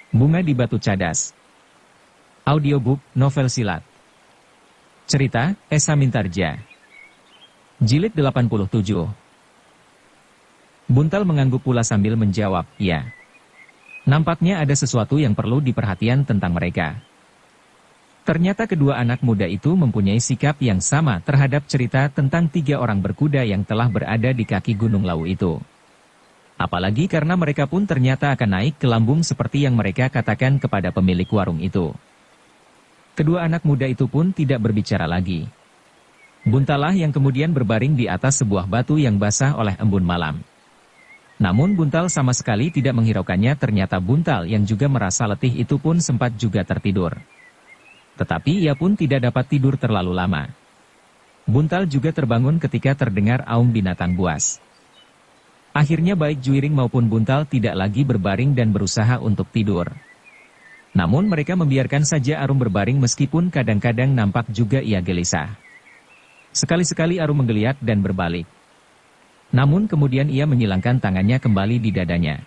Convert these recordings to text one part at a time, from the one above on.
Bunga di Batu Cadas. Audiobook, novel silat. Cerita, Esa Mintarja. Jilid 87. Buntal mengangguk pula sambil menjawab, ya. Nampaknya ada sesuatu yang perlu diperhatikan tentang mereka. Ternyata kedua anak muda itu mempunyai sikap yang sama terhadap cerita tentang 3 orang berkuda yang telah berada di kaki Gunung Lawu itu. Apalagi karena mereka pun ternyata akan naik ke lambung seperti yang mereka katakan kepada pemilik warung itu. Kedua anak muda itu pun tidak berbicara lagi. Buntalah yang kemudian berbaring di atas sebuah batu yang basah oleh embun malam. Namun Buntal sama sekali tidak menghiraukannya. Ternyata Buntal yang juga merasa letih itu pun sempat juga tertidur. Tetapi ia pun tidak dapat tidur terlalu lama. Buntal juga terbangun ketika terdengar aum binatang buas. Akhirnya baik Juiring maupun Buntal tidak lagi berbaring dan berusaha untuk tidur. Namun mereka membiarkan saja Arum berbaring meskipun kadang-kadang nampak juga ia gelisah. Sekali-sekali Arum menggeliat dan berbalik. Namun kemudian ia menyilangkan tangannya kembali di dadanya.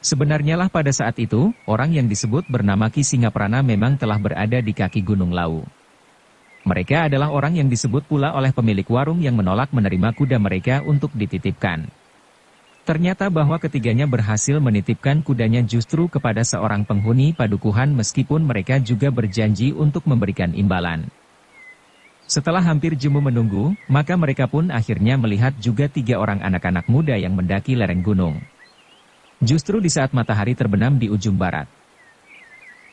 Sebenarnya lah pada saat itu, orang yang disebut bernama Ki Singaprana memang telah berada di kaki Gunung Lawu. Mereka adalah orang yang disebut pula oleh pemilik warung yang menolak menerima kuda mereka untuk dititipkan. Ternyata bahwa ketiganya berhasil menitipkan kudanya justru kepada seorang penghuni padukuhan meskipun mereka juga berjanji untuk memberikan imbalan. Setelah hampir jemu menunggu, maka mereka pun akhirnya melihat juga 3 orang anak-anak muda yang mendaki lereng gunung. Justru di saat matahari terbenam di ujung barat.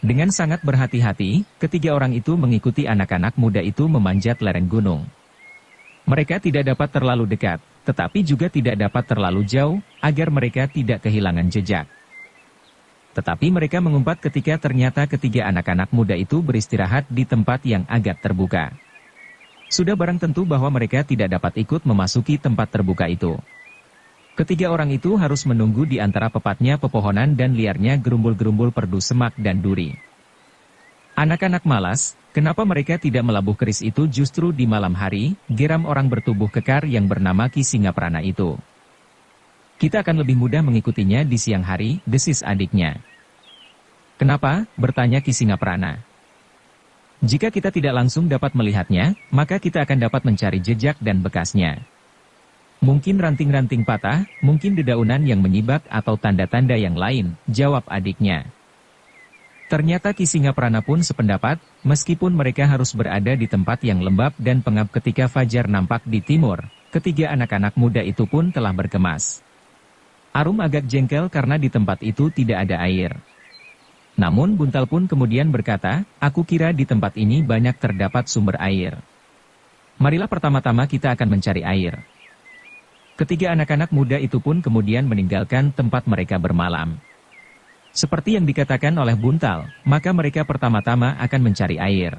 Dengan sangat berhati-hati, ketiga orang itu mengikuti anak-anak muda itu memanjat lereng gunung. Mereka tidak dapat terlalu dekat, tetapi juga tidak dapat terlalu jauh, agar mereka tidak kehilangan jejak. Tetapi mereka mengumpat ketika ternyata ketiga anak-anak muda itu beristirahat di tempat yang agak terbuka. Sudah barang tentu bahwa mereka tidak dapat ikut memasuki tempat terbuka itu. Ketiga orang itu harus menunggu di antara pepatnya pepohonan dan liarnya gerumbul-gerumbul perdu semak dan duri. Anak-anak malas, kenapa mereka tidak melabuh keris itu justru di malam hari, geram orang bertubuh kekar yang bernama Ki Singaprana itu. Kita akan lebih mudah mengikutinya di siang hari, desis adiknya. Kenapa? Bertanya Ki Singaprana. Jika kita tidak langsung dapat melihatnya, maka kita akan dapat mencari jejak dan bekasnya. Mungkin ranting-ranting patah, mungkin dedaunan yang menyibak atau tanda-tanda yang lain, jawab adiknya. Ternyata Ki Singaprana pun sependapat, meskipun mereka harus berada di tempat yang lembab dan pengap ketika fajar nampak di timur, ketiga anak-anak muda itu pun telah berkemas. Arum agak jengkel karena di tempat itu tidak ada air. Namun Buntal pun kemudian berkata, aku kira di tempat ini banyak terdapat sumber air. Marilah pertama-tama kita akan mencari air. Ketiga anak-anak muda itu pun kemudian meninggalkan tempat mereka bermalam. Seperti yang dikatakan oleh Buntal, maka mereka pertama-tama akan mencari air.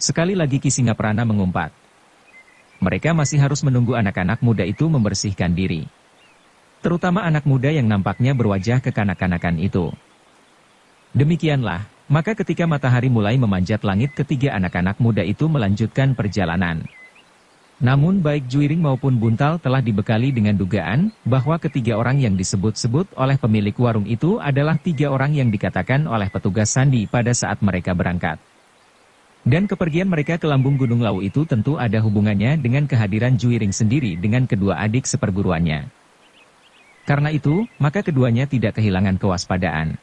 Sekali lagi Ki Singaprana mengumpat. Mereka masih harus menunggu anak-anak muda itu membersihkan diri. Terutama anak muda yang nampaknya berwajah kekanak-kanakan itu. Demikianlah, maka ketika matahari mulai memanjat langit ketiga anak-anak muda itu melanjutkan perjalanan. Namun baik Juiring maupun Buntal telah dibekali dengan dugaan bahwa ketiga orang yang disebut-sebut oleh pemilik warung itu adalah 3 orang yang dikatakan oleh petugas sandi pada saat mereka berangkat. Dan kepergian mereka ke lambung Gunung Lawu itu tentu ada hubungannya dengan kehadiran Juiring sendiri dengan kedua adik seperguruannya. Karena itu, maka keduanya tidak kehilangan kewaspadaan.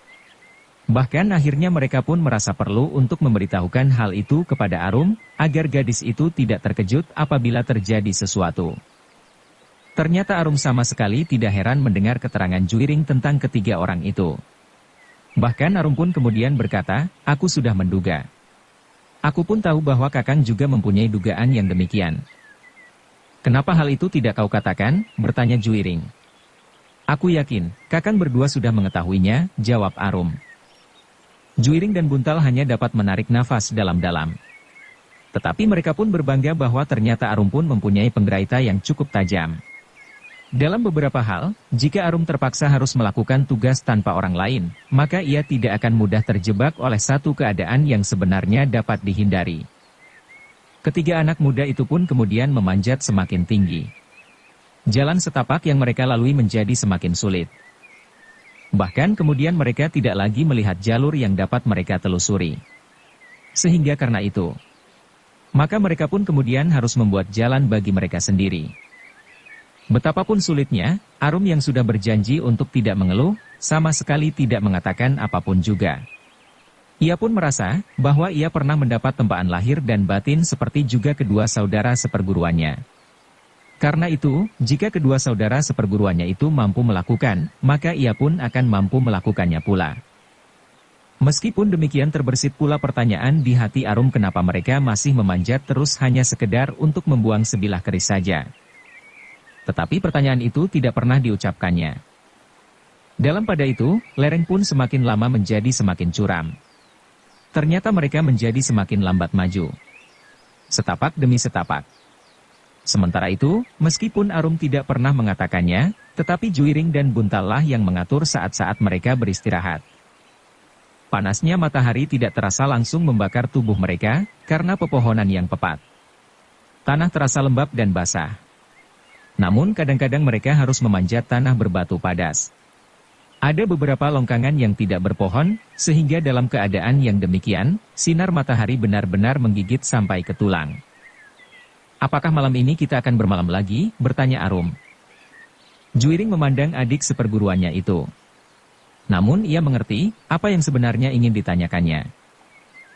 Bahkan akhirnya mereka pun merasa perlu untuk memberitahukan hal itu kepada Arum, agar gadis itu tidak terkejut apabila terjadi sesuatu. Ternyata Arum sama sekali tidak heran mendengar keterangan Juiring tentang ketiga orang itu. Bahkan Arum pun kemudian berkata, aku sudah menduga. Aku pun tahu bahwa Kakang juga mempunyai dugaan yang demikian. Kenapa hal itu tidak kau katakan? Bertanya Juiring. Aku yakin, Kakang berdua sudah mengetahuinya, jawab Arum. Juiring dan Buntal hanya dapat menarik nafas dalam-dalam. Tetapi mereka pun berbangga bahwa ternyata Arum pun mempunyai penggeraita yang cukup tajam. Dalam beberapa hal, jika Arum terpaksa harus melakukan tugas tanpa orang lain, maka ia tidak akan mudah terjebak oleh satu keadaan yang sebenarnya dapat dihindari. Ketiga anak muda itu pun kemudian memanjat semakin tinggi. Jalan setapak yang mereka lalui menjadi semakin sulit. Bahkan kemudian mereka tidak lagi melihat jalur yang dapat mereka telusuri. Sehingga karena itu, maka mereka pun kemudian harus membuat jalan bagi mereka sendiri. Betapapun sulitnya, Arum yang sudah berjanji untuk tidak mengeluh, sama sekali tidak mengatakan apapun juga. Ia pun merasa bahwa ia pernah mendapat tempaan lahir dan batin seperti juga kedua saudara seperguruannya. Karena itu, jika kedua saudara seperguruannya itu mampu melakukan, maka ia pun akan mampu melakukannya pula. Meskipun demikian terbersit pula pertanyaan di hati Arum kenapa mereka masih memanjat terus hanya sekedar untuk membuang sebilah keris saja. Tetapi pertanyaan itu tidak pernah diucapkannya. Dalam pada itu, lereng pun semakin lama menjadi semakin curam. Ternyata mereka menjadi semakin lambat maju. Setapak demi setapak. Sementara itu, meskipun Arum tidak pernah mengatakannya, tetapi Juiring dan Buntal lah yang mengatur saat-saat mereka beristirahat. Panasnya matahari tidak terasa langsung membakar tubuh mereka, karena pepohonan yang pepat. Tanah terasa lembab dan basah. Namun kadang-kadang mereka harus memanjat tanah berbatu padas. Ada beberapa longkangan yang tidak berpohon, sehingga dalam keadaan yang demikian, sinar matahari benar-benar menggigit sampai ke tulang. "Apakah malam ini kita akan bermalam lagi?" bertanya Arum. Juiring memandang adik seperguruannya itu. Namun ia mengerti apa yang sebenarnya ingin ditanyakannya.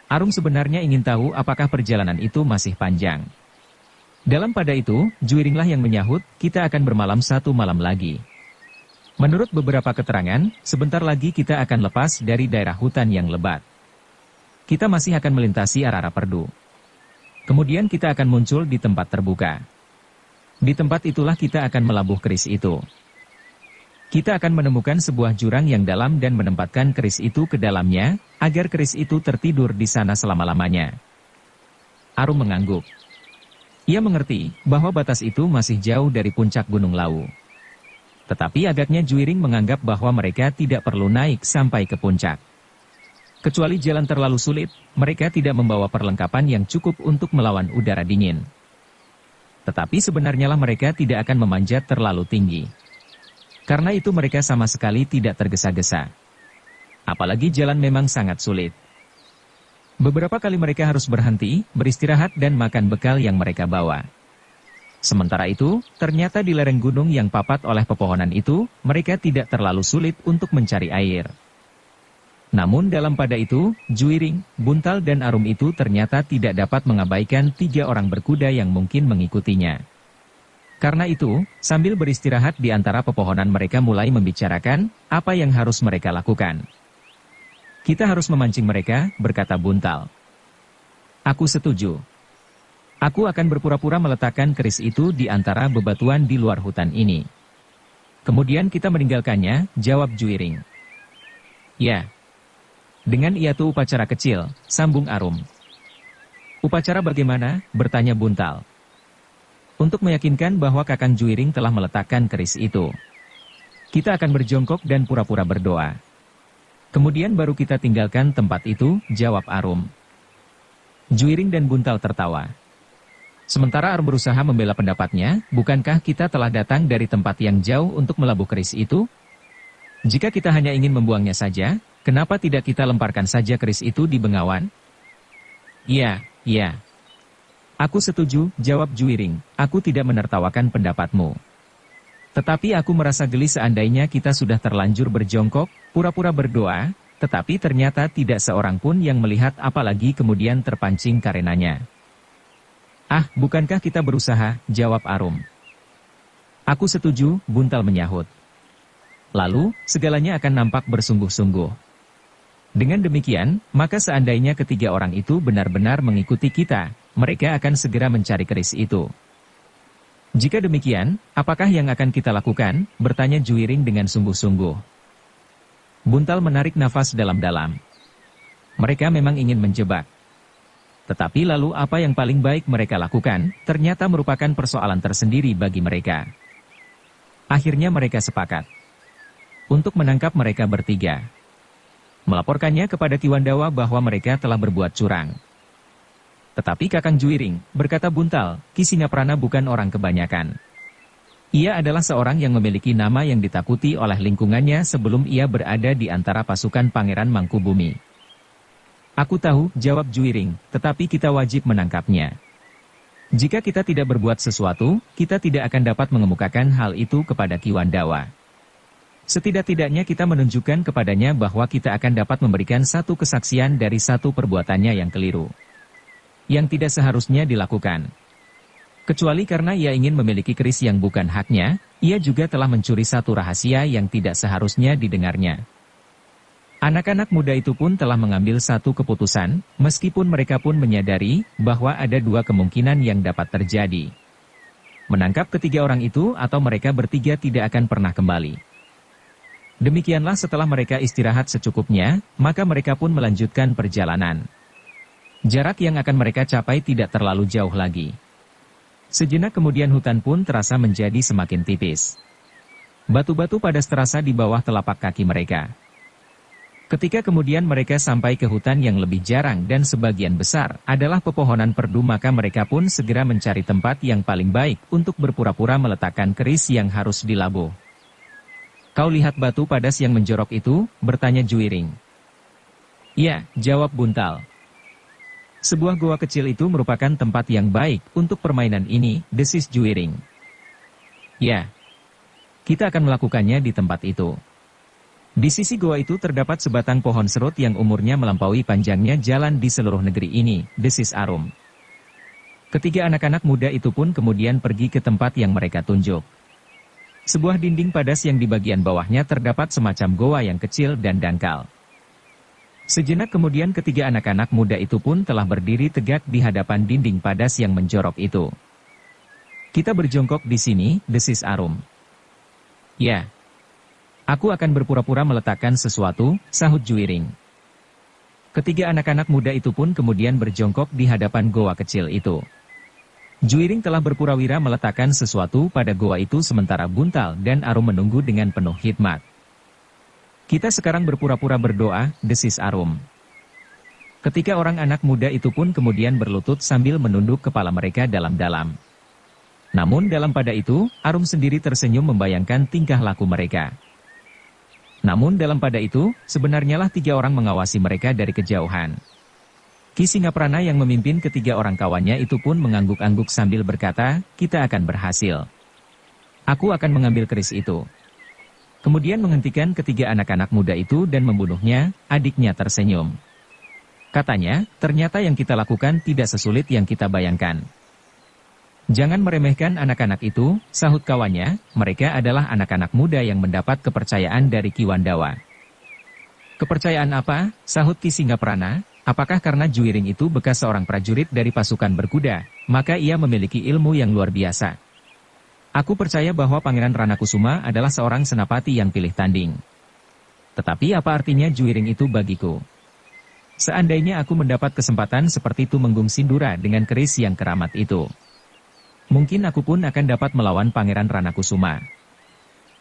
Arum sebenarnya ingin tahu apakah perjalanan itu masih panjang. Dalam pada itu, Juiringlah yang menyahut, "Kita akan bermalam satu malam lagi. Menurut beberapa keterangan, sebentar lagi kita akan lepas dari daerah hutan yang lebat. Kita masih akan melintasi Arara Perdu. Kemudian kita akan muncul di tempat terbuka. Di tempat itulah kita akan melabuh keris itu. Kita akan menemukan sebuah jurang yang dalam dan menempatkan keris itu ke dalamnya, agar keris itu tertidur di sana selama-lamanya." Arum mengangguk. Ia mengerti bahwa batas itu masih jauh dari puncak Gunung Lawu. Tetapi agaknya Juiring menganggap bahwa mereka tidak perlu naik sampai ke puncak. Kecuali jalan terlalu sulit, mereka tidak membawa perlengkapan yang cukup untuk melawan udara dingin. Tetapi sebenarnya lah mereka tidak akan memanjat terlalu tinggi. Karena itu mereka sama sekali tidak tergesa-gesa. Apalagi jalan memang sangat sulit. Beberapa kali mereka harus berhenti, beristirahat dan makan bekal yang mereka bawa. Sementara itu, ternyata di lereng gunung yang papat oleh pepohonan itu, mereka tidak terlalu sulit untuk mencari air. Namun dalam pada itu, Juiring, Buntal dan Arum itu ternyata tidak dapat mengabaikan 3 orang berkuda yang mungkin mengikutinya. Karena itu, sambil beristirahat di antara pepohonan mereka mulai membicarakan apa yang harus mereka lakukan. "Kita harus memancing mereka," berkata Buntal. "Aku setuju. Aku akan berpura-pura meletakkan keris itu di antara bebatuan di luar hutan ini. Kemudian kita meninggalkannya," jawab Juiring. "Ya. Dengan itu upacara kecil," sambung Arum. "Upacara bagaimana?" bertanya Buntal. "Untuk meyakinkan bahwa Kakang Juiring telah meletakkan keris itu. Kita akan berjongkok dan pura-pura berdoa. Kemudian baru kita tinggalkan tempat itu," jawab Arum. Juiring dan Buntal tertawa. Sementara Arum berusaha membela pendapatnya, "Bukankah kita telah datang dari tempat yang jauh untuk melabuh keris itu? Jika kita hanya ingin membuangnya saja, kenapa tidak kita lemparkan saja keris itu di Bengawan?" "Iya, iya. Aku setuju," jawab Juiring. "Aku tidak menertawakan pendapatmu. Tetapi aku merasa geli seandainya kita sudah terlanjur berjongkok, pura-pura berdoa, tetapi ternyata tidak seorang pun yang melihat apalagi kemudian terpancing karenanya." "Ah, bukankah kita berusaha?" jawab Arum. "Aku setuju," Buntal menyahut. "Lalu, segalanya akan nampak bersungguh-sungguh. Dengan demikian, maka seandainya ketiga orang itu benar-benar mengikuti kita, mereka akan segera mencari keris itu. Jika demikian, apakah yang akan kita lakukan?" bertanya Juiring dengan sungguh-sungguh. Buntal menarik nafas dalam-dalam. Mereka memang ingin menjebak. Tetapi lalu apa yang paling baik mereka lakukan, ternyata merupakan persoalan tersendiri bagi mereka. Akhirnya mereka sepakat untuk menangkap mereka bertiga. Melaporkannya kepada Kiwandawa bahwa mereka telah berbuat curang. "Tetapi Kakang Juiring," berkata Buntal, "Ki Singaprana bukan orang kebanyakan. Ia adalah seorang yang memiliki nama yang ditakuti oleh lingkungannya sebelum ia berada di antara pasukan Pangeran Mangkubumi. Aku tahu, jawab Juiring, tetapi kita wajib menangkapnya. Jika kita tidak berbuat sesuatu, kita tidak akan dapat mengemukakan hal itu kepada Ki Wandawa. Setidak-tidaknya kita menunjukkan kepadanya bahwa kita akan dapat memberikan satu kesaksian dari satu perbuatannya yang keliru, yang tidak seharusnya dilakukan. Kecuali karena ia ingin memiliki keris yang bukan haknya, ia juga telah mencuri satu rahasia yang tidak seharusnya didengarnya. Anak-anak muda itu pun telah mengambil satu keputusan, meskipun mereka pun menyadari bahwa ada dua kemungkinan yang dapat terjadi. Menangkap ketiga orang itu atau mereka bertiga tidak akan pernah kembali. Demikianlah setelah mereka istirahat secukupnya, maka mereka pun melanjutkan perjalanan. Jarak yang akan mereka capai tidak terlalu jauh lagi. Sejenak kemudian hutan pun terasa menjadi semakin tipis. Batu-batu padas terasa di bawah telapak kaki mereka. Ketika kemudian mereka sampai ke hutan yang lebih jarang dan sebagian besar adalah pepohonan perdu, maka mereka pun segera mencari tempat yang paling baik untuk berpura-pura meletakkan keris yang harus dilabuh. Kau lihat batu padas yang menjorok itu? Bertanya Juiring. Ya, jawab Buntal. Sebuah goa kecil itu merupakan tempat yang baik untuk permainan ini, desis Juiring. Ya, kita akan melakukannya di tempat itu. Di sisi goa itu terdapat sebatang pohon serut yang umurnya melampaui panjangnya jalan di seluruh negeri ini, desis Arum. Ketiga anak-anak muda itu pun kemudian pergi ke tempat yang mereka tunjuk. Sebuah dinding padas yang di bagian bawahnya terdapat semacam goa yang kecil dan dangkal. Sejenak kemudian ketiga anak-anak muda itu pun telah berdiri tegak di hadapan dinding padas yang menjorok itu. Kita berjongkok di sini, desis Arum. Ya. Aku akan berpura-pura meletakkan sesuatu, sahut Juiring. Ketiga anak-anak muda itu pun kemudian berjongkok di hadapan goa kecil itu. Juiring telah berpura-wira meletakkan sesuatu pada goa itu sementara Buntal dan Arum menunggu dengan penuh hikmat. Kita sekarang berpura-pura berdoa, desis Arum. Ketika orang anak muda itu pun kemudian berlutut sambil menunduk kepala mereka dalam-dalam. Namun dalam pada itu, Arum sendiri tersenyum membayangkan tingkah laku mereka. Namun dalam pada itu, sebenarnya lah tiga orang mengawasi mereka dari kejauhan. Ki Singaprana yang memimpin ketiga orang kawannya itu pun mengangguk-angguk sambil berkata, kita akan berhasil. Aku akan mengambil keris itu. Kemudian menghentikan ketiga anak-anak muda itu dan membunuhnya, adiknya tersenyum. Katanya, ternyata yang kita lakukan tidak sesulit yang kita bayangkan. Jangan meremehkan anak-anak itu, sahut kawannya, mereka adalah anak-anak muda yang mendapat kepercayaan dari Ki Wandawa. Kepercayaan apa? Sahut Ki Singaprana, apakah karena Juiring itu bekas seorang prajurit dari pasukan berkuda, maka ia memiliki ilmu yang luar biasa. Aku percaya bahwa Pangeran Ranakusuma adalah seorang senapati yang pilih tanding. Tetapi apa artinya Juiring itu bagiku? Seandainya aku mendapat kesempatan seperti Tumenggung Sindura dengan keris yang keramat itu, mungkin aku pun akan dapat melawan Pangeran Ranakusuma.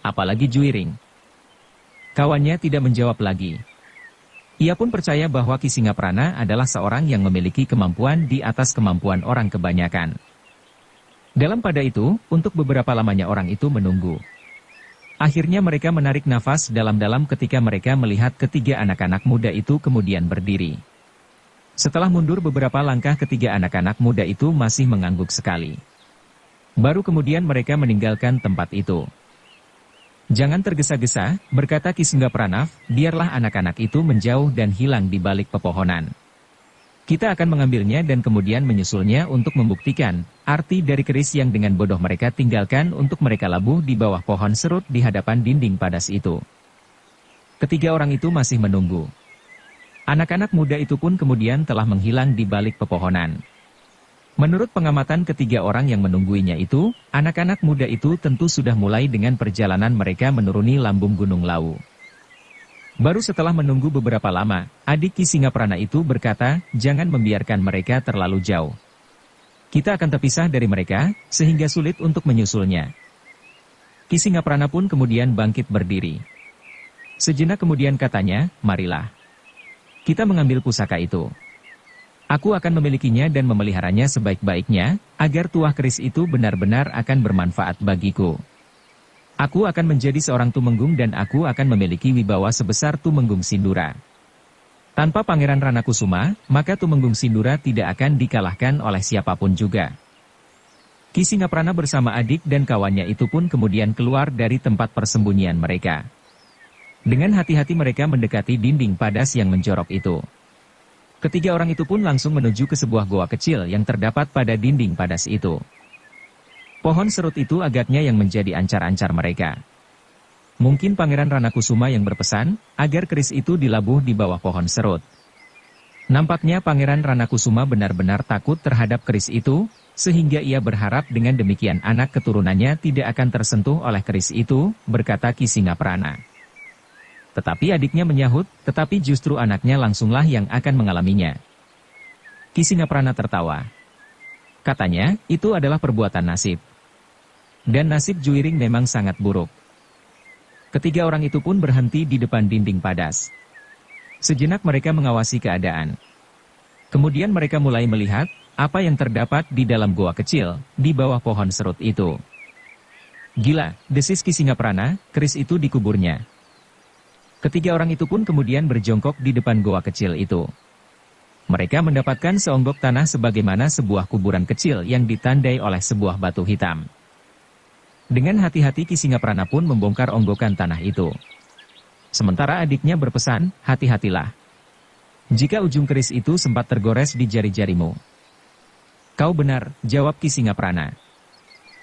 Apalagi Juiring. Kawannya tidak menjawab lagi. Ia pun percaya bahwa Ki Singaprana adalah seorang yang memiliki kemampuan di atas kemampuan orang kebanyakan. Dalam pada itu, untuk beberapa lamanya orang itu menunggu. Akhirnya mereka menarik nafas dalam-dalam ketika mereka melihat ketiga anak-anak muda itu kemudian berdiri. Setelah mundur beberapa langkah ketiga anak-anak muda itu masih mengangguk sekali. Baru kemudian mereka meninggalkan tempat itu. Jangan tergesa-gesa, berkata Ki Singaprana, biarlah anak-anak itu menjauh dan hilang di balik pepohonan. Kita akan mengambilnya dan kemudian menyusulnya untuk membuktikan arti dari keris yang dengan bodoh mereka tinggalkan untuk mereka labuh di bawah pohon serut di hadapan dinding padas itu. Ketiga orang itu masih menunggu. Anak-anak muda itu pun kemudian telah menghilang di balik pepohonan. Menurut pengamatan ketiga orang yang menungguinya itu, anak-anak muda itu tentu sudah mulai dengan perjalanan mereka menuruni lambung Gunung Lawu. Baru setelah menunggu beberapa lama, adik Ki Singaprana itu berkata, jangan membiarkan mereka terlalu jauh. Kita akan terpisah dari mereka, sehingga sulit untuk menyusulnya. Ki Singaprana pun kemudian bangkit berdiri. Sejenak kemudian katanya, marilah. Kita mengambil pusaka itu. Aku akan memilikinya dan memeliharanya sebaik-baiknya, agar tuah keris itu benar-benar akan bermanfaat bagiku. Aku akan menjadi seorang tumenggung dan aku akan memiliki wibawa sebesar Tumenggung Sindura. Tanpa Pangeran Ranakusuma, maka Tumenggung Sindura tidak akan dikalahkan oleh siapapun juga. Ki Singaprana bersama adik dan kawannya itu pun kemudian keluar dari tempat persembunyian mereka. Dengan hati-hati mereka mendekati dinding padas yang menjorok itu. Ketiga orang itu pun langsung menuju ke sebuah goa kecil yang terdapat pada dinding padas itu. Pohon serut itu agaknya yang menjadi ancar-ancar mereka. Mungkin Pangeran Ranakusuma yang berpesan agar keris itu dilabuh di bawah pohon serut. Nampaknya Pangeran Ranakusuma benar-benar takut terhadap keris itu, sehingga ia berharap dengan demikian anak keturunannya tidak akan tersentuh oleh keris itu, berkata Ki Singaprana. Tetapi adiknya menyahut, tetapi justru anaknya langsunglah yang akan mengalaminya. Ki Singaprana tertawa. Katanya, itu adalah perbuatan nasib. Dan nasib Juwiring memang sangat buruk. Ketiga orang itu pun berhenti di depan dinding padas. Sejenak mereka mengawasi keadaan. Kemudian mereka mulai melihat apa yang terdapat di dalam goa kecil, di bawah pohon serut itu. Gila, desis Ki Singaprana, keris itu dikuburnya. Ketiga orang itu pun kemudian berjongkok di depan goa kecil itu. Mereka mendapatkan seonggok tanah sebagaimana sebuah kuburan kecil yang ditandai oleh sebuah batu hitam. Dengan hati-hati Ki Singaprana pun membongkar onggokan tanah itu. Sementara adiknya berpesan, hati-hatilah. Jika ujung keris itu sempat tergores di jari-jarimu. Kau benar, jawab Ki Singaprana.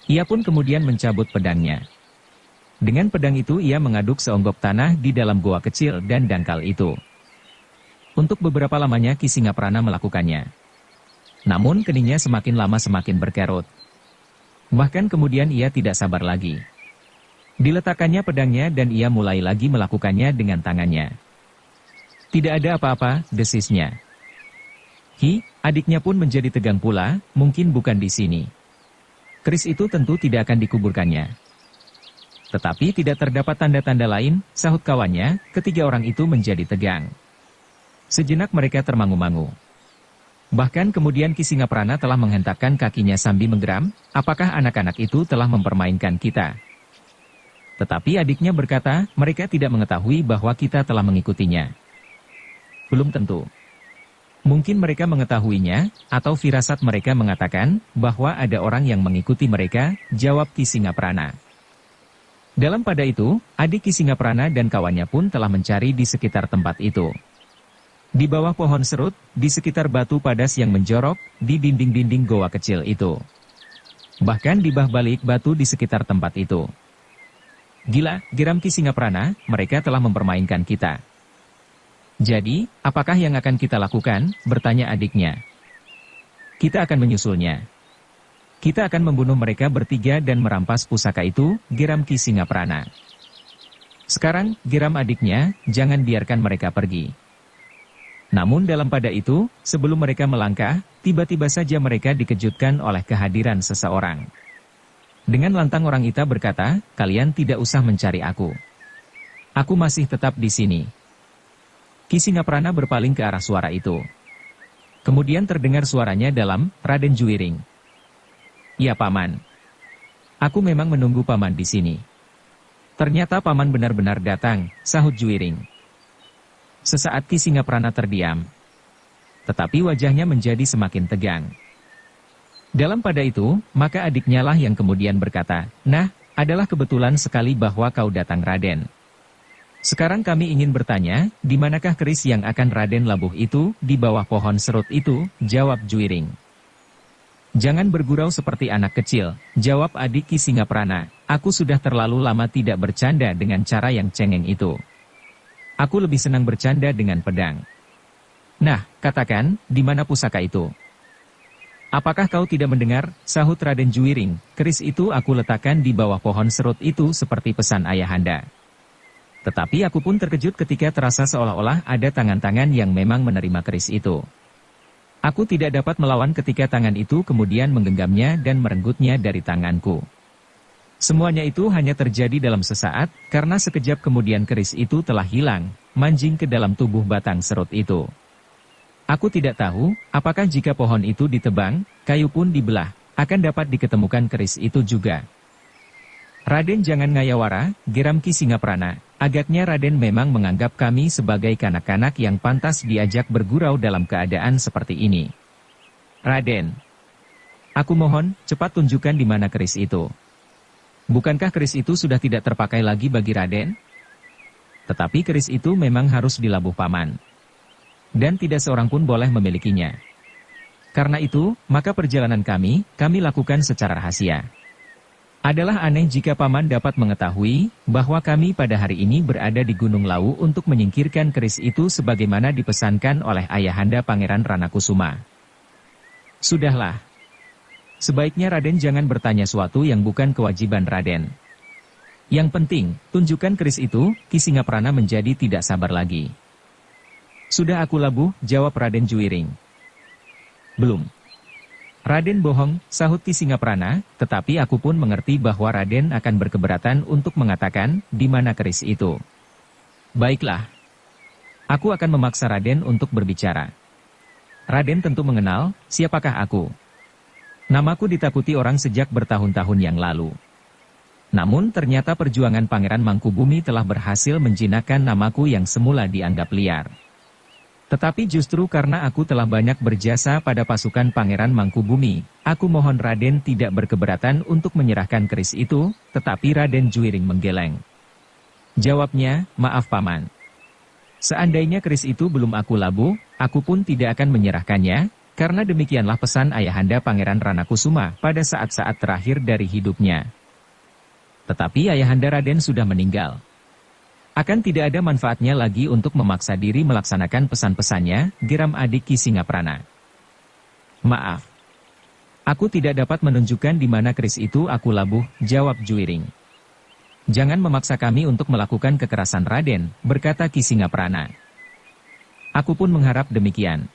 Ia pun kemudian mencabut pedangnya. Dengan pedang itu ia mengaduk seonggok tanah di dalam goa kecil dan dangkal itu. Untuk beberapa lamanya Ki Singaprana melakukannya. Namun keningnya semakin lama semakin berkerut. Bahkan kemudian ia tidak sabar lagi. Diletakkannya pedangnya dan ia mulai lagi melakukannya dengan tangannya. Tidak ada apa-apa, desisnya. Adiknya pun menjadi tegang pula, mungkin bukan di sini. Keris itu tentu tidak akan dikuburkannya. Tetapi tidak terdapat tanda-tanda lain, sahut kawannya, ketiga orang itu menjadi tegang. Sejenak mereka termangu-mangu. Bahkan kemudian Ki Singaprana telah menghentakkan kakinya sambil menggeram, apakah anak-anak itu telah mempermainkan kita? Tetapi adiknya berkata, mereka tidak mengetahui bahwa kita telah mengikutinya. Belum tentu. Mungkin mereka mengetahuinya, atau firasat mereka mengatakan, bahwa ada orang yang mengikuti mereka, jawab Ki Singaprana. Dalam pada itu, adik Ki Singaprana dan kawannya pun telah mencari di sekitar tempat itu. Di bawah pohon serut, di sekitar batu padas yang menjorok, di dinding-dinding goa kecil itu. Bahkan di balik batu di sekitar tempat itu. Gila, geram Ki Singaprana, mereka telah mempermainkan kita. Jadi, apakah yang akan kita lakukan? Bertanya adiknya. Kita akan menyusulnya. Kita akan membunuh mereka bertiga dan merampas pusaka itu, geram Ki Singaprana. Sekarang, geram adiknya, jangan biarkan mereka pergi. Namun dalam pada itu, sebelum mereka melangkah, tiba-tiba saja mereka dikejutkan oleh kehadiran seseorang. Dengan lantang orang itu berkata, kalian tidak usah mencari aku. Aku masih tetap di sini. Ki Singaprana berpaling ke arah suara itu. Kemudian terdengar suaranya dalam, Raden Juwiring. Ya Paman. Aku memang menunggu Paman di sini. Ternyata Paman benar-benar datang, sahut Juwiring. Sesaat Ki Singaprana terdiam. Tetapi wajahnya menjadi semakin tegang. Dalam pada itu, maka adiknya lah yang kemudian berkata, nah, adalah kebetulan sekali bahwa kau datang Raden. Sekarang kami ingin bertanya, di manakah keris yang akan Raden labuh itu, di bawah pohon serut itu, jawab Juwiring. Jangan bergurau seperti anak kecil, jawab adik Ki Singaprana, aku sudah terlalu lama tidak bercanda dengan cara yang cengeng itu. Aku lebih senang bercanda dengan pedang. Nah, katakan, di mana pusaka itu? Apakah kau tidak mendengar, sahut Raden Juwiring, keris itu aku letakkan di bawah pohon serut itu seperti pesan ayahanda. Tetapi aku pun terkejut ketika terasa seolah-olah ada tangan-tangan yang memang menerima keris itu. Aku tidak dapat melawan ketika tangan itu kemudian menggenggamnya dan merenggutnya dari tanganku. Semuanya itu hanya terjadi dalam sesaat, karena sekejap kemudian keris itu telah hilang, manjing ke dalam tubuh batang serut itu. Aku tidak tahu, apakah jika pohon itu ditebang, kayu pun dibelah, akan dapat diketemukan keris itu juga. Raden jangan ngayawara, geram Ki Singaprana. Agaknya Raden memang menganggap kami sebagai kanak-kanak yang pantas diajak bergurau dalam keadaan seperti ini. Raden, aku mohon, cepat tunjukkan di mana keris itu. Bukankah keris itu sudah tidak terpakai lagi bagi Raden? Tetapi keris itu memang harus dilabuh paman. Dan tidak seorang pun boleh memilikinya. Karena itu, maka perjalanan kami lakukan secara rahasia. Adalah aneh jika paman dapat mengetahui bahwa kami pada hari ini berada di Gunung Lawu untuk menyingkirkan keris itu sebagaimana dipesankan oleh ayahanda Pangeran Ranakusuma. Sudahlah. Sebaiknya Raden jangan bertanya sesuatu yang bukan kewajiban Raden. Yang penting, tunjukkan keris itu. Ki Singaprana menjadi tidak sabar lagi. Sudah aku labuh, jawab Raden Juwiring. Belum. Raden bohong, sahut Ki Singaprana, tetapi aku pun mengerti bahwa Raden akan berkeberatan untuk mengatakan di mana keris itu. Baiklah. Aku akan memaksa Raden untuk berbicara. Raden tentu mengenal, siapakah aku. Namaku ditakuti orang sejak bertahun-tahun yang lalu. Namun ternyata perjuangan Pangeran Mangkubumi telah berhasil menjinakkan namaku yang semula dianggap liar. Tetapi justru karena aku telah banyak berjasa pada pasukan Pangeran Mangkubumi, aku mohon Raden tidak berkeberatan untuk menyerahkan keris itu, tetapi Raden Juwiring menggeleng. Jawabnya, maaf paman. Seandainya keris itu belum aku labuh, aku pun tidak akan menyerahkannya, karena demikianlah pesan ayahanda Pangeran Ranakusuma pada saat-saat terakhir dari hidupnya. Tetapi ayahanda Raden sudah meninggal. Akan tidak ada manfaatnya lagi untuk memaksa diri melaksanakan pesan-pesannya, geram adik Ki Singaprana. Maaf. Aku tidak dapat menunjukkan di mana keris itu aku labuh, jawab Juwiring. Jangan memaksa kami untuk melakukan kekerasan Raden, berkata Ki Singaprana. Aku pun mengharap demikian.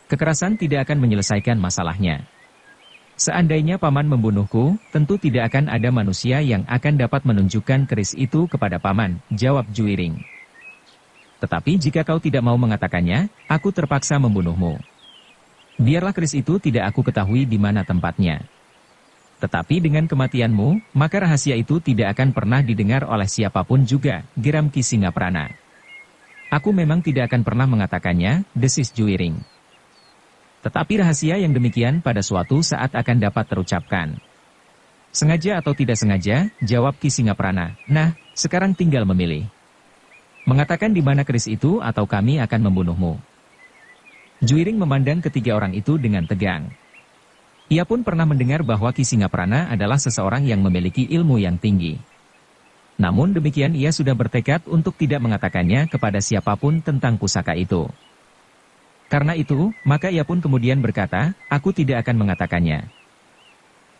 Kekerasan tidak akan menyelesaikan masalahnya. Seandainya paman membunuhku, tentu tidak akan ada manusia yang akan dapat menunjukkan keris itu kepada paman, jawab Juwiring. Tetapi jika kau tidak mau mengatakannya, aku terpaksa membunuhmu. Biarlah keris itu tidak aku ketahui di mana tempatnya. Tetapi dengan kematianmu, maka rahasia itu tidak akan pernah didengar oleh siapapun juga, geram Ki Singaprana. Aku memang tidak akan pernah mengatakannya, desis Juwiring. Tetapi rahasia yang demikian pada suatu saat akan dapat terucapkan. Sengaja atau tidak sengaja, jawab Ki Singaprana. Nah, sekarang tinggal memilih. Mengatakan di mana keris itu atau kami akan membunuhmu. Juwiring memandang ketiga orang itu dengan tegang. Ia pun pernah mendengar bahwa Ki Singaprana adalah seseorang yang memiliki ilmu yang tinggi. Namun demikian ia sudah bertekad untuk tidak mengatakannya kepada siapapun tentang pusaka itu. Karena itu, maka ia pun kemudian berkata, aku tidak akan mengatakannya.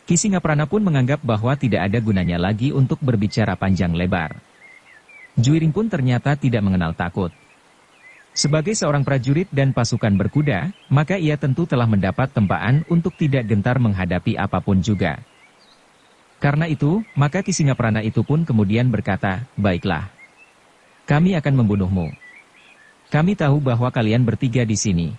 Ki Singaprana pun menganggap bahwa tidak ada gunanya lagi untuk berbicara panjang lebar. Juwiring pun ternyata tidak mengenal takut. Sebagai seorang prajurit dan pasukan berkuda, maka ia tentu telah mendapat tempaan untuk tidak gentar menghadapi apapun juga. Karena itu, maka Ki Singaprana itu pun kemudian berkata, baiklah. Kami akan membunuhmu. Kami tahu bahwa kalian bertiga di sini.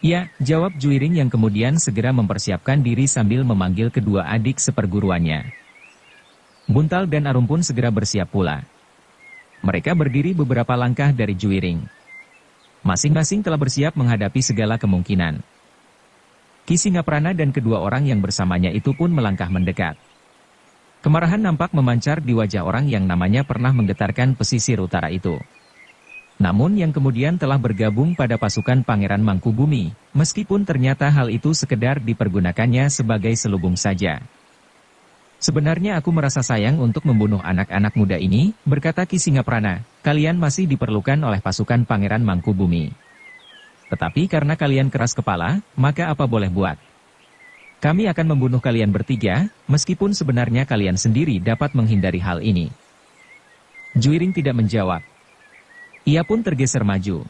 Ya, jawab Juwiring yang kemudian segera mempersiapkan diri sambil memanggil kedua adik seperguruannya. Buntal dan Arum pun segera bersiap pula. Mereka berdiri beberapa langkah dari Juwiring. Masing-masing telah bersiap menghadapi segala kemungkinan. Ki Singaprana dan kedua orang yang bersamanya itu pun melangkah mendekat. Kemarahan nampak memancar di wajah orang yang namanya pernah menggetarkan pesisir utara itu. Namun yang kemudian telah bergabung pada pasukan Pangeran Mangkubumi, meskipun ternyata hal itu sekedar dipergunakannya sebagai selubung saja. Sebenarnya aku merasa sayang untuk membunuh anak-anak muda ini, berkata Ki Singaprana, kalian masih diperlukan oleh pasukan Pangeran Mangkubumi. Tetapi karena kalian keras kepala, maka apa boleh buat? Kami akan membunuh kalian bertiga, meskipun sebenarnya kalian sendiri dapat menghindari hal ini. Juwiring tidak menjawab. Ia pun tergeser maju.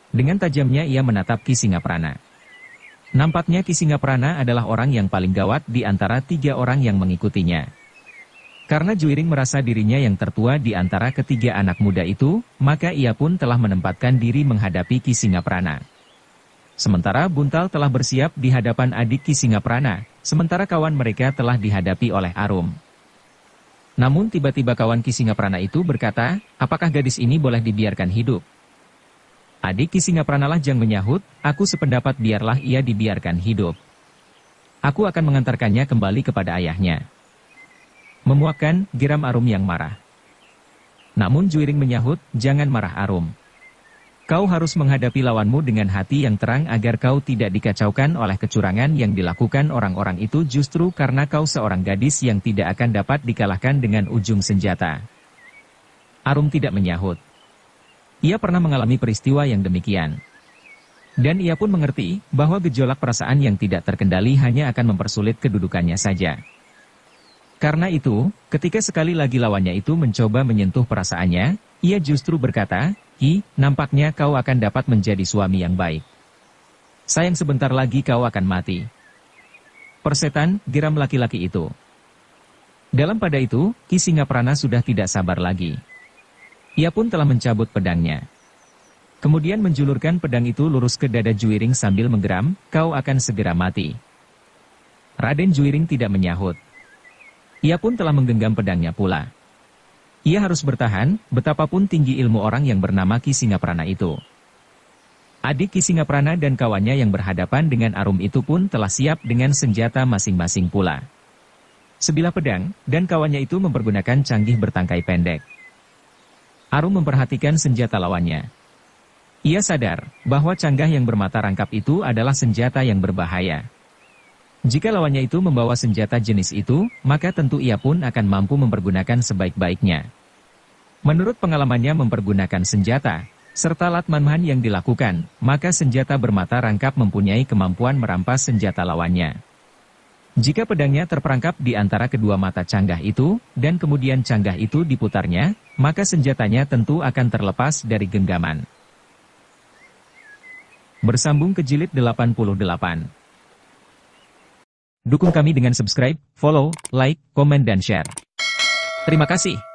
Dengan tajamnya ia menatap Ki Singaprana. Nampaknya Ki Singaprana adalah orang yang paling gawat di antara tiga orang yang mengikutinya. Karena Juwiring merasa dirinya yang tertua di antara ketiga anak muda itu, maka ia pun telah menempatkan diri menghadapi Ki Singaprana. Sementara Buntal telah bersiap di hadapan adik Ki Singaprana, sementara kawan mereka telah dihadapi oleh Arum. Namun tiba-tiba kawan Ki Singaprana itu berkata, apakah gadis ini boleh dibiarkan hidup? Adik Ki Singaprana Lajang menyahut, aku sependapat biarlah ia dibiarkan hidup. Aku akan mengantarkannya kembali kepada ayahnya. Memuakkan, geram Arum yang marah. Namun Juiring menyahut, jangan marah Arum. Kau harus menghadapi lawanmu dengan hati yang terang agar kau tidak dikacaukan oleh kecurangan yang dilakukan orang-orang itu justru karena kau seorang gadis yang tidak akan dapat dikalahkan dengan ujung senjata. Arum tidak menyahut. Ia pernah mengalami peristiwa yang demikian. Dan ia pun mengerti bahwa gejolak perasaan yang tidak terkendali hanya akan mempersulit kedudukannya saja. Karena itu, ketika sekali lagi lawannya itu mencoba menyentuh perasaannya, ia justru berkata, Ki, nampaknya kau akan dapat menjadi suami yang baik. Sayang sebentar lagi kau akan mati. Persetan, geram laki-laki itu. Dalam pada itu, Ki Singaprana sudah tidak sabar lagi. Ia pun telah mencabut pedangnya. Kemudian menjulurkan pedang itu lurus ke dada Juiring sambil menggeram, kau akan segera mati. Raden Juiring tidak menyahut. Ia pun telah menggenggam pedangnya pula. Ia harus bertahan, betapapun tinggi ilmu orang yang bernama Ki Singaprana itu. Adik Ki Singaprana dan kawannya yang berhadapan dengan Arum itu pun telah siap dengan senjata masing-masing pula. Sebilah pedang, dan kawannya itu mempergunakan canggih bertangkai pendek. Arum memperhatikan senjata lawannya. Ia sadar bahwa canggah yang bermata rangkap itu adalah senjata yang berbahaya. Jika lawannya itu membawa senjata jenis itu, maka tentu ia pun akan mampu mempergunakan sebaik-baiknya. Menurut pengalamannya mempergunakan senjata, serta latmanman yang dilakukan, maka senjata bermata rangkap mempunyai kemampuan merampas senjata lawannya. Jika pedangnya terperangkap di antara kedua mata canggah itu, dan kemudian canggah itu diputarnya, maka senjatanya tentu akan terlepas dari genggaman. Bersambung ke jilid 88. Dukung kami dengan subscribe, follow, like, komen dan share. Terima kasih.